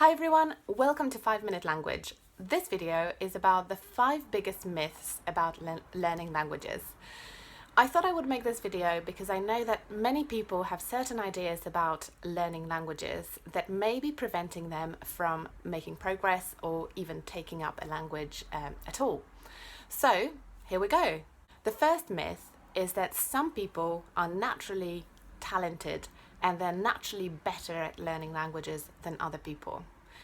Hi everyone, welcome to 5 Minute Language. This video is about the 5 biggest myths about learning languages. I thought I would make this video because I know that many people have certain ideas about learning languages that may be preventing them from making progress or even taking up a language at all. So here we go. The first myth is that some people are naturally talented and they're naturally better at learning languages than other people.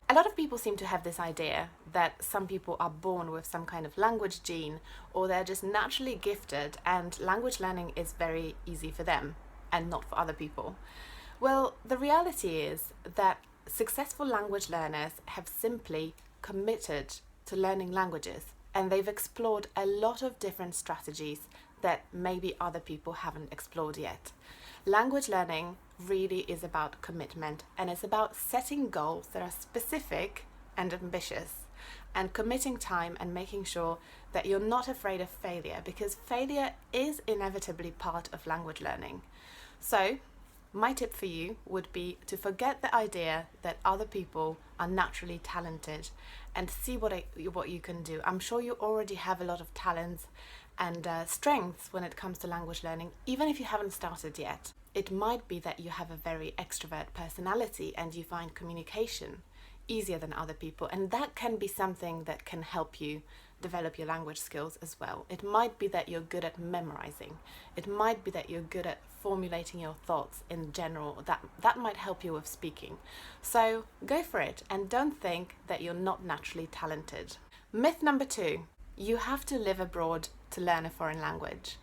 A lot of people seem to have this idea that some people are born with some kind of language gene, or they're just naturally gifted and language learning is very easy for them and not for other people. Well, the reality is that successful language learners have simply committed to learning languages, and they've explored a lot of different strategies that maybe other people haven't explored yet. Language learning really is about commitment, and it's about setting goals that are specific and ambitious, and committing time and making sure that you're not afraid of failure, because failure is inevitably part of language learning. So my tip for you would be to forget the idea that other people are naturally talented and see what you can do. I'm sure you already have a lot of talents and strengths when it comes to language learning, even if you haven't started yet. It might be that you have a very extrovert personality and you find communication easier than other people, and that can be something that can help you develop your language skills as well. It might be that you're good at memorizing. It might be that you're good at formulating your thoughts in general. That might help you with speaking. So go for it and don't think that you're not naturally talented. Myth number 2, you have to live abroad to learn a foreign language.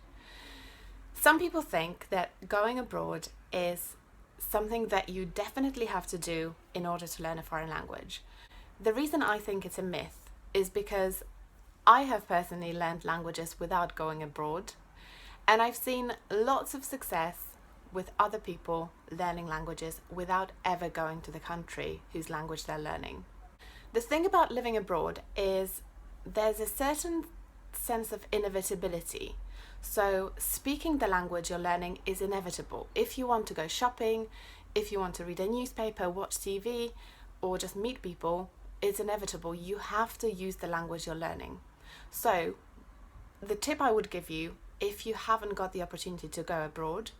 Some people think that going abroad is something that you definitely have to do in order to learn a foreign language. The reason I think it's a myth is because I have personally learned languages without going abroad, and I've seen lots of success with other people learning languages without ever going to the country whose language they're learning. The thing about living abroad is there's a certain sense of inevitability. So speaking the language you're learning is inevitable. If you want to go shopping, if you want to read a newspaper, watch TV, or just meet people, it's inevitable. You have to use the language you're learning. So the tip I would give you, if you haven't got the opportunity to go abroad,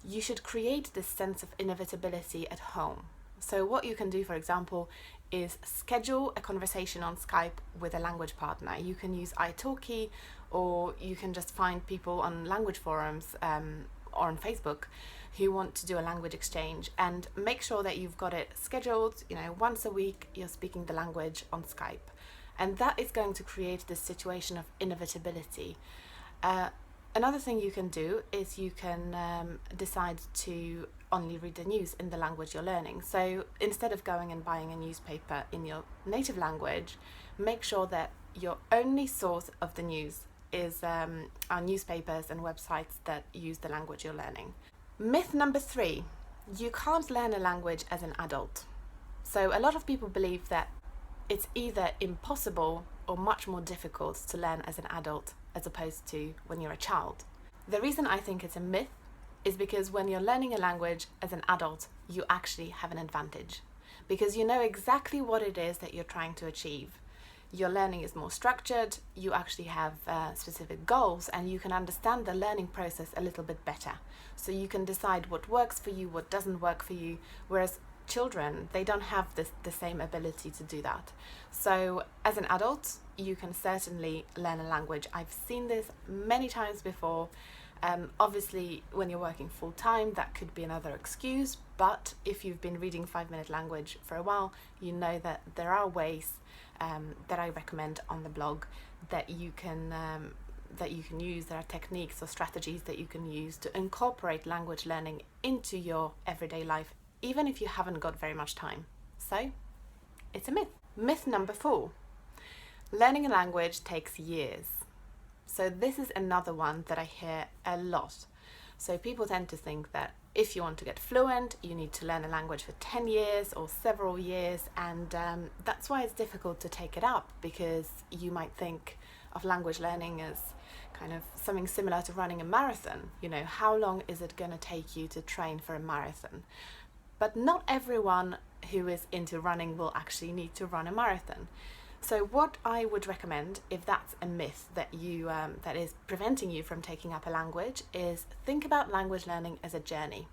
you should create this sense of inevitability at home. So what you can do, for example, is schedule a conversation on Skype with a language partner. You can use italki, or you can just find people on language forums or on Facebook who want to do a language exchange, and make sure that you've got it scheduled. Once a week you're speaking the language on Skype, and that is going to create this situation of inevitability. Another thing you can do is you can decide to only read the news in the language you're learning. So instead of going and buying a newspaper in your native language, make sure that your only source of the news is our newspapers and websites that use the language you're learning. Myth number 3, you can't learn a language as an adult. So a lot of people believe that it's either impossible or much more difficult to learn as an adult as opposed to when you're a child. The reason I think it's a myth is because when you're learning a language as an adult, you actually have an advantage, because you know exactly what it is that you're trying to achieve. Your learning is more structured, you actually have specific goals, and you can understand the learning process a little bit better. So you can decide what works for you, what doesn't work for you, whereas children, they don't have the same ability to do that. So as an adult, you can certainly learn a language. I've seen this many times before. Obviously, when you're working full-time, that could be another excuse, but if you've been reading 5-Minute Language for a while, you know that there are ways that I recommend on the blog that you can use. There are techniques or strategies that you can use to incorporate language learning into your everyday life, even if you haven't got very much time. So it's a myth. Myth number 4, learning a language takes years. So this is another one that I hear a lot. So people tend to think that if you want to get fluent, you need to learn a language for 10 years or several years, and that's why it's difficult to take it up, because you might think of language learning as kind of something similar to running a marathon. How long is it going to take you to train for a marathon? But not everyone who is into running will actually need to run a marathon. So what I would recommend, if that's a myth that you that is preventing you from taking up a language, is think about language learning as a journey.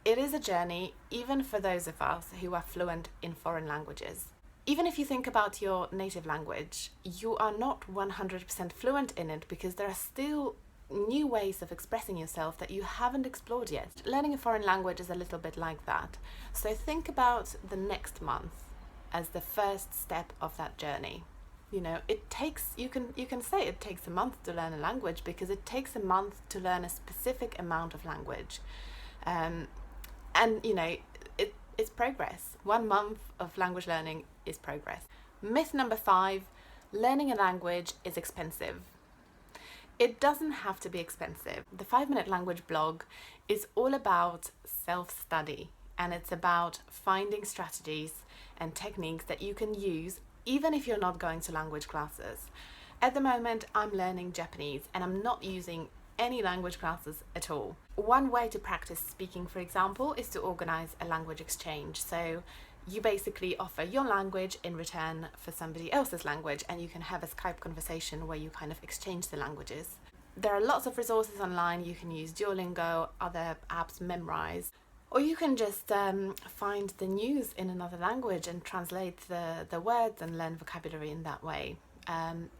It is a journey even for those of us who are fluent in foreign languages. Even if you think about your native language, you are not 100% fluent in it because there are still new ways of expressing yourself that you haven't explored yet. Learning a foreign language is a little bit like that. So think about the next month as the first step of that journey. You know, it takes, you can say it takes a month to learn a language because it takes a month to learn a specific amount of language. And you know, it's progress. 1 month of language learning is progress. Myth number 5, learning a language is expensive. It doesn't have to be expensive. The 5-Minute Language blog is all about self-study, and it's about finding strategies and techniques that you can use even if you're not going to language classes. At the moment, I'm learning Japanese and I'm not using any language classes at all. One way to practice speaking, for example, is to organize a language exchange. So you basically offer your language in return for somebody else's language, and you can have a Skype conversation where you kind of exchange the languages. There are lots of resources online. You can use Duolingo, other apps, Memrise, or you can just find the news in another language and translate the words and learn vocabulary in that way.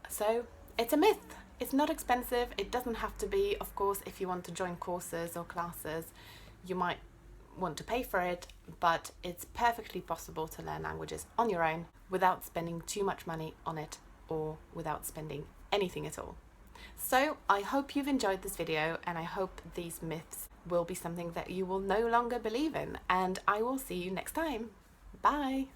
So it's a myth. It's not expensive. It doesn't have to be. Of course, if you want to join courses or classes, you might want to pay for it, but it's perfectly possible to learn languages on your own without spending too much money on it or without spending anything at all. So I hope you've enjoyed this video, and I hope these myths will be something that you will no longer believe in, and I will see you next time. Bye!